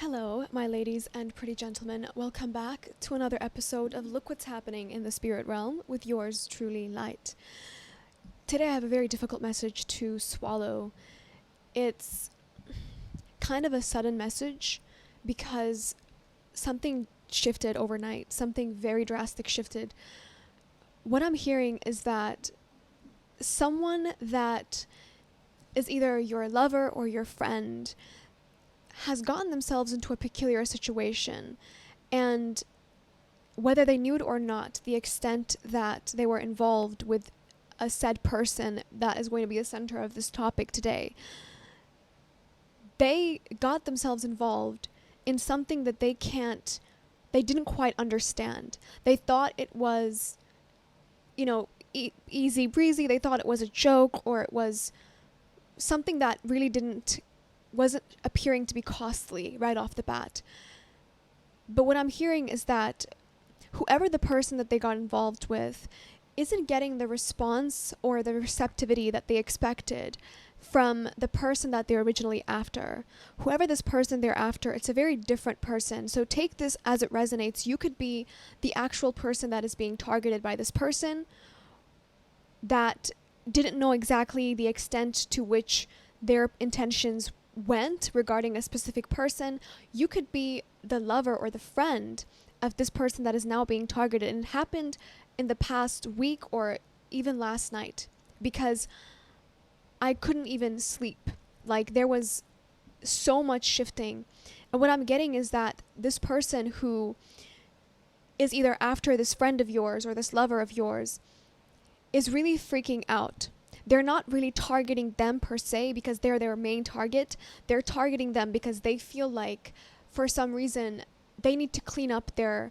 Hello, my ladies and pretty gentlemen. Welcome back to another episode of Look What's Happening in the Spirit Realm with yours truly, Light. Today I have a very difficult message to swallow. It's kind of a sudden message because something shifted overnight. Something very drastic shifted. What I'm hearing is that someone that is either your lover or your friend has gotten themselves into a peculiar situation, and whether they knew it or not, the extent that they were involved with a said person that is going to be the center of this topic today, they got themselves involved in something that they didn't quite understand. They thought it was, easy breezy. They thought it was a joke, or it was something that really wasn't appearing to be costly right off the bat. But what I'm hearing is that whoever the person that they got involved with isn't getting the response or the receptivity that they expected from the person that they're originally after. Whoever this person they're after, it's a very different person. So take this as it resonates. You could be the actual person that is being targeted by this person that didn't know exactly the extent to which their intentions went regarding a specific person. You could be the lover or the friend of this person that is now being targeted, and it happened in the past week or even last night, because I couldn't even sleep. Like, there was so much shifting, and what I'm getting is that this person who is either after this friend of yours or this lover of yours is really freaking out. They're not really targeting them per se because they're their main target. They're targeting them because they feel like, for some reason, they need to clean up their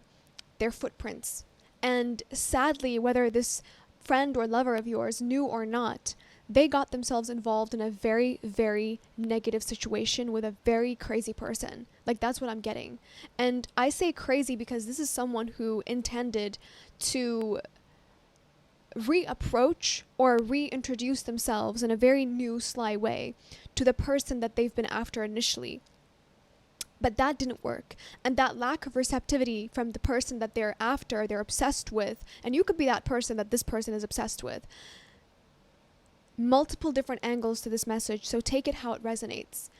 footprints. And sadly, whether this friend or lover of yours knew or not, they got themselves involved in a very, very negative situation with a very crazy person. Like, that's what I'm getting. And I say crazy because this is someone who intended to reapproach or reintroduce themselves in a very new, sly way to the person that they've been after initially. But that didn't work. And that lack of receptivity from the person that they're after, they're obsessed with, and you could be that person that this person is obsessed with. Multiple different angles to this message, so take it how it resonates.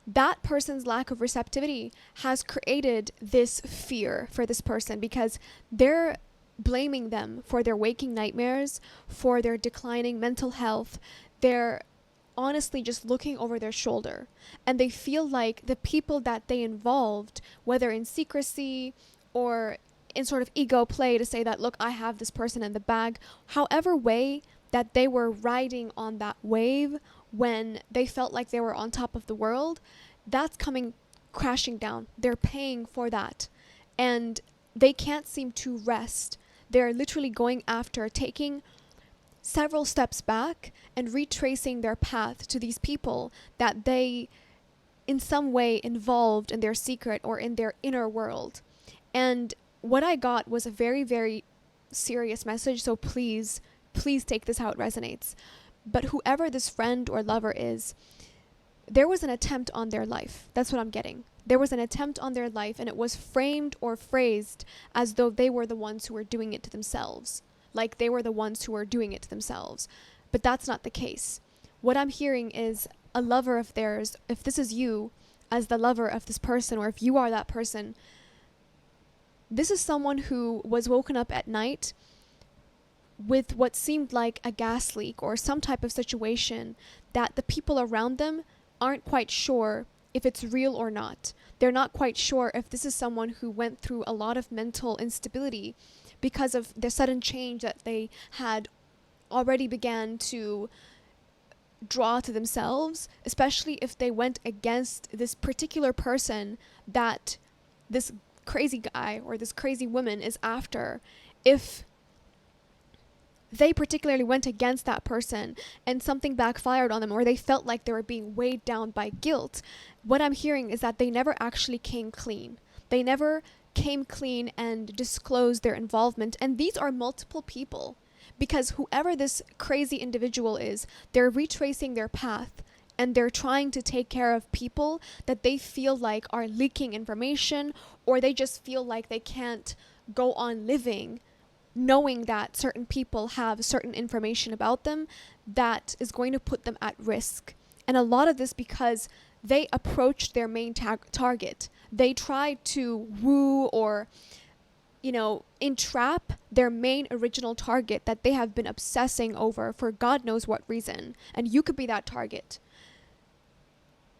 That person's lack of receptivity has created this fear for this person because they're blaming them for their waking nightmares, for their declining mental health. They're honestly just looking over their shoulder, and they feel like the people that they involved, whether in secrecy or in sort of ego play to say that, look, I have this person in the bag, however way that they were riding on that wave when they felt like they were on top of the world, that's coming crashing down. They're paying for that, and they can't seem to rest. They're literally going after, taking several steps back and retracing their path to these people that they in some way involved in their secret or in their inner world. And what I got was a very, very serious message, so please take this how it resonates. But whoever this friend or lover is, there was an attempt on their life. That's what I'm getting. There was an attempt on their life, and it was framed or phrased as though they were the ones who were doing it to themselves. Like they were the ones who were doing it to themselves. But that's not the case. What I'm hearing is a lover of theirs, if this is you as the lover of this person, or if you are that person, this is someone who was woken up at night with what seemed like a gas leak or some type of situation that the people around them aren't quite sure if it's real or not. They're not quite sure if this is someone who went through a lot of mental instability because of the sudden change that they had already began to draw to themselves, especially if they went against this particular person that this crazy guy or this crazy woman is after. If they particularly went against that person and something backfired on them, or they felt like they were being weighed down by guilt, what I'm hearing is that they never actually came clean. They never came clean and disclosed their involvement. And these are multiple people, because whoever this crazy individual is, they're retracing their path and they're trying to take care of people that they feel like are leaking information, or they just feel like they can't go on living knowing that certain people have certain information about them that is going to put them at risk. And a lot of this because they approached their main target. They tried to woo or, entrap their main original target that they have been obsessing over for God knows what reason. And you could be that target.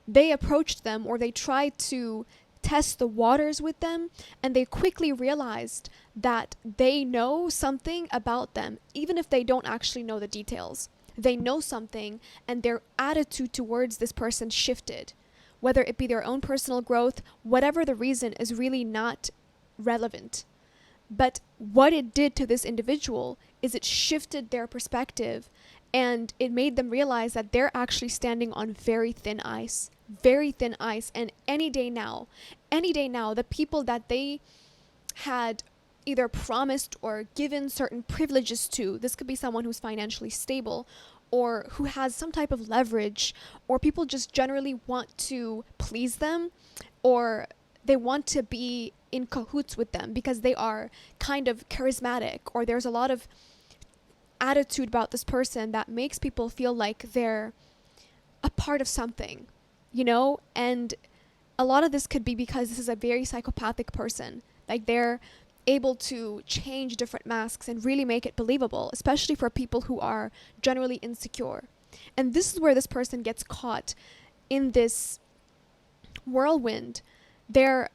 They approached them, or they tried to test the waters with them, and they quickly realized that they know something about them, even if they don't actually know the details. They know something, and their attitude towards this person shifted. Whether it be their own personal growth, whatever the reason is really not relevant. But what it did to this individual is it shifted their perspective, and it made them realize that they're actually standing on very thin ice. Very thin ice. And any day now, the people that they had either promised or given certain privileges to, this could be someone who's financially stable or who has some type of leverage, or people just generally want to please them, or they want to be in cahoots with them because they are kind of charismatic, or there's a lot of attitude about this person that makes people feel like they're a part of something, and a lot of this could be because this is a very psychopathic person. Like, they're able to change different masks and really make it believable, especially for people who are generally insecure. And this is where this person gets caught in this whirlwind. They're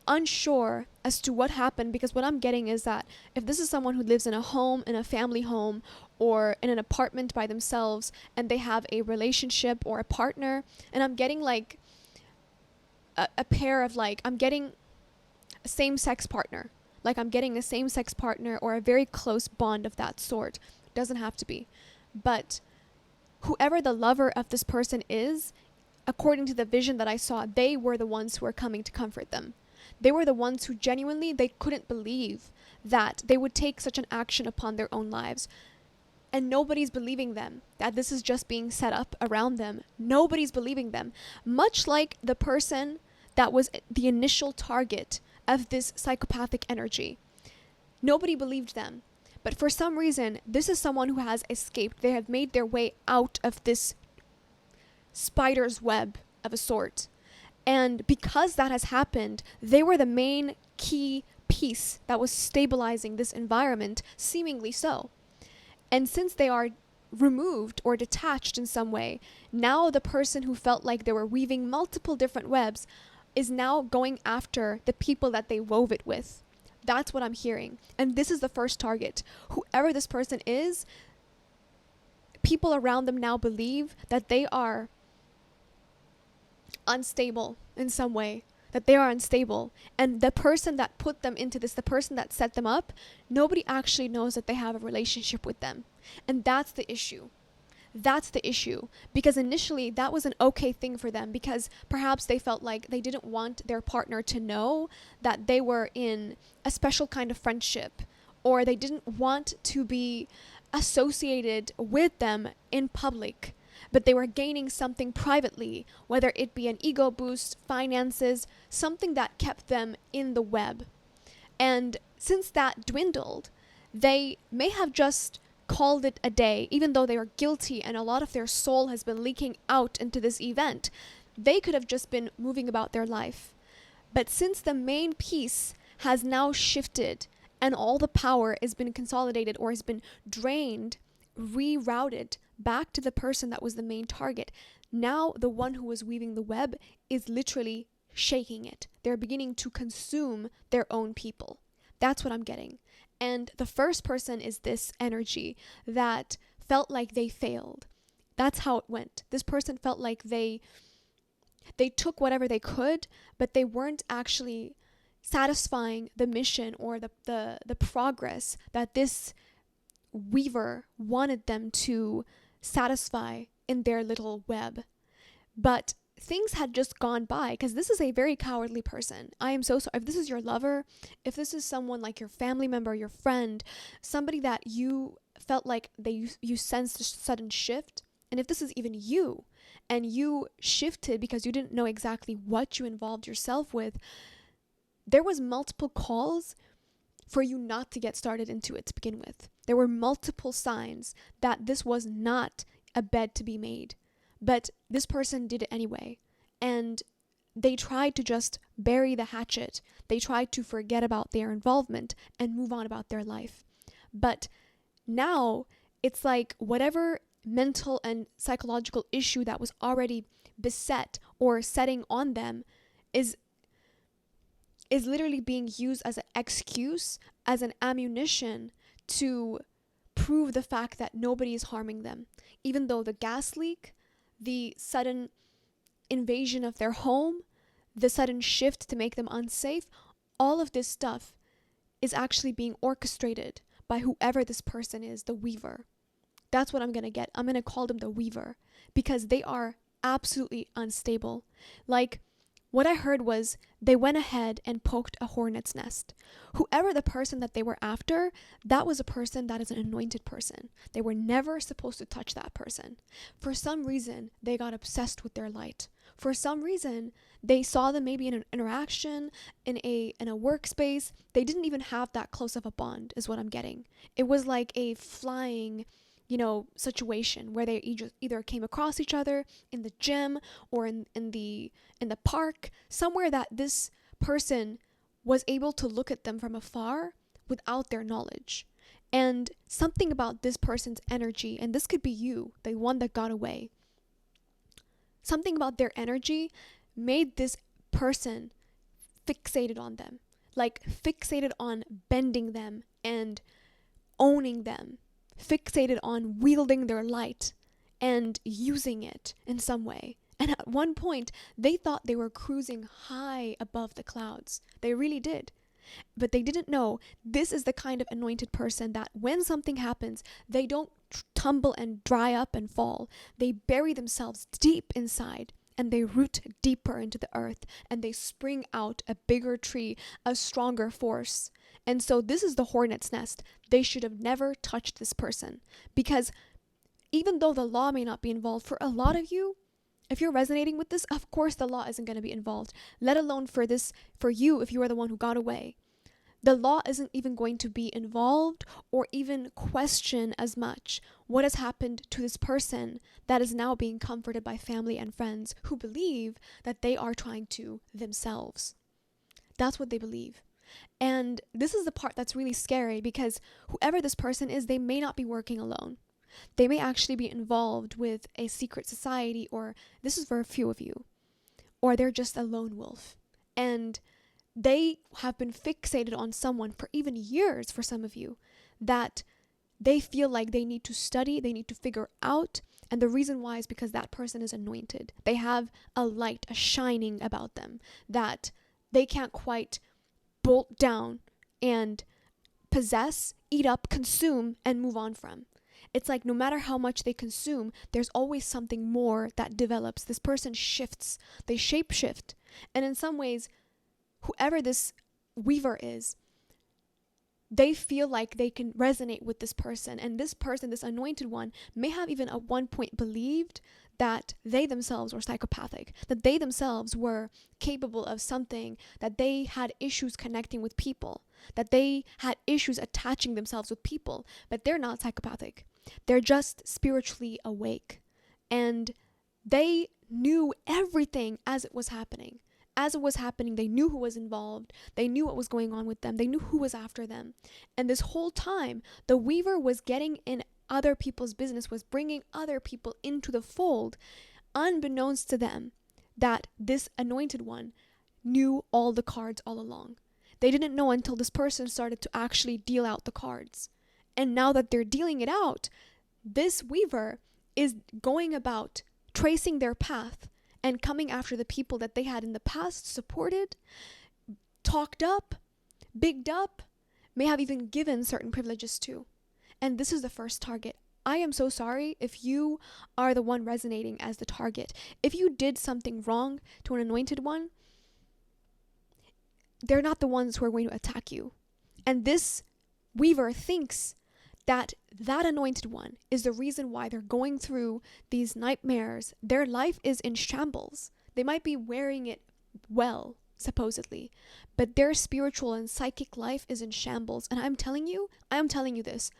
unsure as to what happened, because what I'm getting is that if this is someone who lives in a home, in a family home, or in an apartment by themselves, and they have a relationship or a partner, and I'm getting like a pair of, like, I'm getting a same-sex partner. Like, I'm getting a same-sex partner or a very close bond of that sort. Doesn't have to be. But whoever the lover of this person is, according to the vision that I saw, they were the ones who were coming to comfort them. They were the ones who genuinely, they couldn't believe that they would take such an action upon their own lives. And nobody's believing them, that this is just being set up around them. Nobody's believing them. Much like the person that was the initial target of this psychopathic energy. Nobody believed them. But for some reason, this is someone who has escaped. They have made their way out of this spider's web of a sort. And because that has happened, they were the main key piece that was stabilizing this environment, seemingly so. And since they are removed or detached in some way, now the person who felt like they were weaving multiple different webs is now going after the people that they wove it with. That's what I'm hearing. And this is the first target. Whoever this person is, people around them now believe that they are unstable in some way, that they are unstable. And the person that put them into this, the person that set them up, nobody actually knows that they have a relationship with them. And that's the issue. That's the issue. Because initially that was an okay thing for them, because perhaps they felt like they didn't want their partner to know that they were in a special kind of friendship, or they didn't want to be associated with them in public. But they were gaining something privately, whether it be an ego boost, finances, something that kept them in the web. And since that dwindled, they may have just called it a day, even though they were guilty and a lot of their soul has been leaking out into this event. They could have just been moving about their life. But since the main piece has now shifted and all the power has been consolidated or has been drained, rerouted back to the person that was the main target, now the one who was weaving the web is literally shaking it. They're beginning to consume their own people. That's what I'm getting. And the first person is this energy that felt like they failed. That's how it went. This person felt like they took whatever they could, but they weren't actually satisfying the mission or the progress that this weaver wanted them to satisfy in their little web. But things had just gone by, because this is a very cowardly person. I am so sorry. If this is your lover, if this is someone like your family member, your friend, somebody that you felt like you sensed a sudden shift, and if this is even you, and you shifted because you didn't know exactly what you involved yourself with, there was multiple calls for you not to get started into it to begin with. There were multiple signs that this was not a bed to be made, but this person did it anyway. And they tried to just bury the hatchet. They tried to forget about their involvement and move on about their life. But now it's like whatever mental and psychological issue that was already beset or setting on them is literally being used as an excuse, as an ammunition to prove the fact that nobody is harming them. Even though the gas leak, the sudden invasion of their home, the sudden shift to make them unsafe, all of this stuff is actually being orchestrated by whoever this person is, the weaver. That's what I'm going to get. I'm going to call them the weaver because they are absolutely unstable. Like, what I heard was they went ahead and poked a hornet's nest. Whoever the person that they were after, that was a person that is an anointed person. They were never supposed to touch that person. For some reason, they got obsessed with their light. For some reason, they saw them maybe in an interaction, in a workspace. They didn't even have that close of a bond, is what I'm getting. It was like a flying situation where they either came across each other in the gym or in the park, somewhere that this person was able to look at them from afar without their knowledge. And something about this person's energy, and this could be you, the one that got away, something about their energy made this person fixated on them, like fixated on bending them and owning them, fixated on wielding their light and using it in some way. And at one point, they thought they were cruising high above the clouds. They really did. But they didn't know this is the kind of anointed person that when something happens, they don't tumble and dry up and fall. They bury themselves deep inside and they root deeper into the earth and they spring out a bigger tree, a stronger force. And so this is the hornet's nest. They should have never touched this person because even though the law may not be involved, for a lot of you, if you're resonating with this, of course the law isn't going to be involved, let alone for you if you are the one who got away. The law isn't even going to be involved or even question as much what has happened to this person that is now being comforted by family and friends who believe that they are trying to themselves. That's what they believe. And this is the part that's really scary because whoever this person is, they may not be working alone. They may actually be involved with a secret society, or this is for a few of you, or they're just a lone wolf. And they have been fixated on someone for even years, for some of you, that they feel like they need to study, they need to figure out. And the reason why is because that person is anointed. They have a light, a shining about them that they can't quite bolt down and possess, eat up, consume, and move on from. It's like no matter how much they consume, there's always something more that develops. This person shifts, they shape shift. And in some ways, whoever this weaver is, they feel like they can resonate with this person. And this person, this anointed one, may have even at one point believed that they themselves were psychopathic, that they themselves were capable of something, that they had issues connecting with people, that they had issues attaching themselves with people, but they're not psychopathic. They're just spiritually awake. And they knew everything as it was happening. As it was happening, they knew who was involved. They knew what was going on with them. They knew who was after them. And this whole time, the weaver was getting in other people's business, was bringing other people into the fold, unbeknownst to them, that this anointed one knew all the cards all along. They didn't know until this person started to actually deal out the cards. And now that they're dealing it out, this weaver is going about tracing their path and coming after the people that they had in the past supported, talked up, bigged up, may have even given certain privileges to. And this is the first target. I am so sorry if you are the one resonating as the target. If you did something wrong to an anointed one, they're not the ones who are going to attack you. And this weaver thinks that anointed one is the reason why they're going through these nightmares. Their life is in shambles. They might be wearing it well, supposedly, but their spiritual and psychic life is in shambles. And I am telling you this,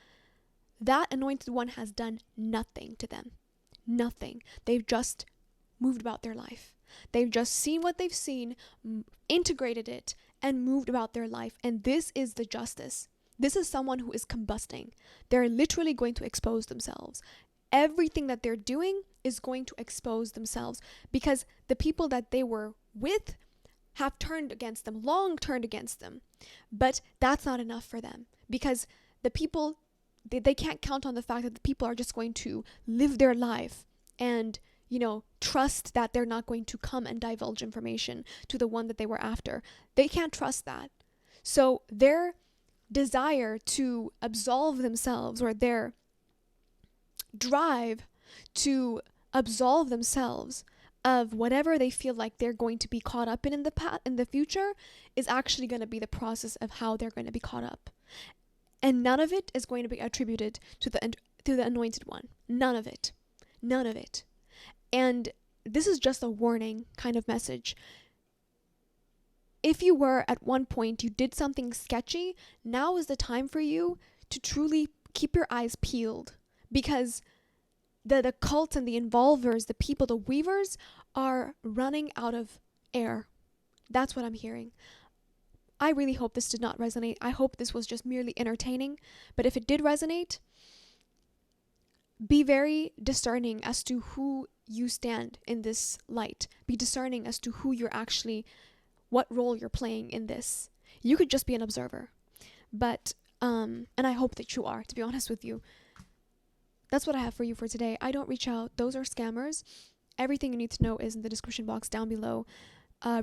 that anointed one has done nothing to them. Nothing. They've just moved about their life. They've just seen what they've seen, integrated it, and moved about their life. And this is the justice. This is someone who is combusting. They're literally going to expose themselves. Everything that they're doing is going to expose themselves, because the people that they were with have turned against them, long turned against them. But that's not enough for them, because the people, they can't count on the fact that the people are just going to live their life and, trust that they're not going to come and divulge information to the one that they were after. They can't trust that. So their desire to absolve themselves, or their drive to absolve themselves of whatever they feel like they're going to be caught up in the future, is actually going to be the process of how they're going to be caught up. And none of it is going to be attributed to the anointed one. None of it. And this is just a warning kind of message. If you were at one point, you did something sketchy, now is the time for you to truly keep your eyes peeled, because the cults and the involvers, the people, the weavers, are running out of air. That's what I'm hearing. I really hope this did not resonate. I hope this was just merely entertaining. But if it did resonate, be very discerning as to who you stand in this light. Be discerning as to who you're actually, what role you're playing in this. You could just be an observer. But, and I hope that you are, to be honest with you. That's what I have for you for today. I don't reach out. Those are scammers. Everything you need to know is in the description box down below.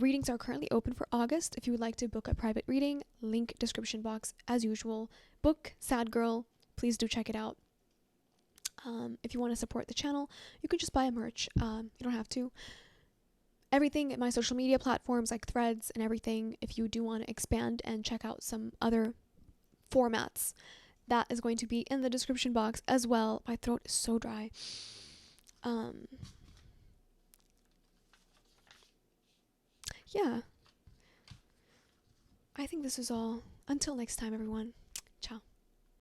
Readings are currently open for August. If you would like to book a private reading, link description box as usual. Book Sad Girl. Please do check it out. If you want to support the channel, you can just buy a merch. You don't have to. Everything at my social media platforms like Threads and everything, if you do want to expand and check out some other formats, that is going to be in the description box as well. My throat is so dry. Yeah. I think this is all. Until next time, everyone.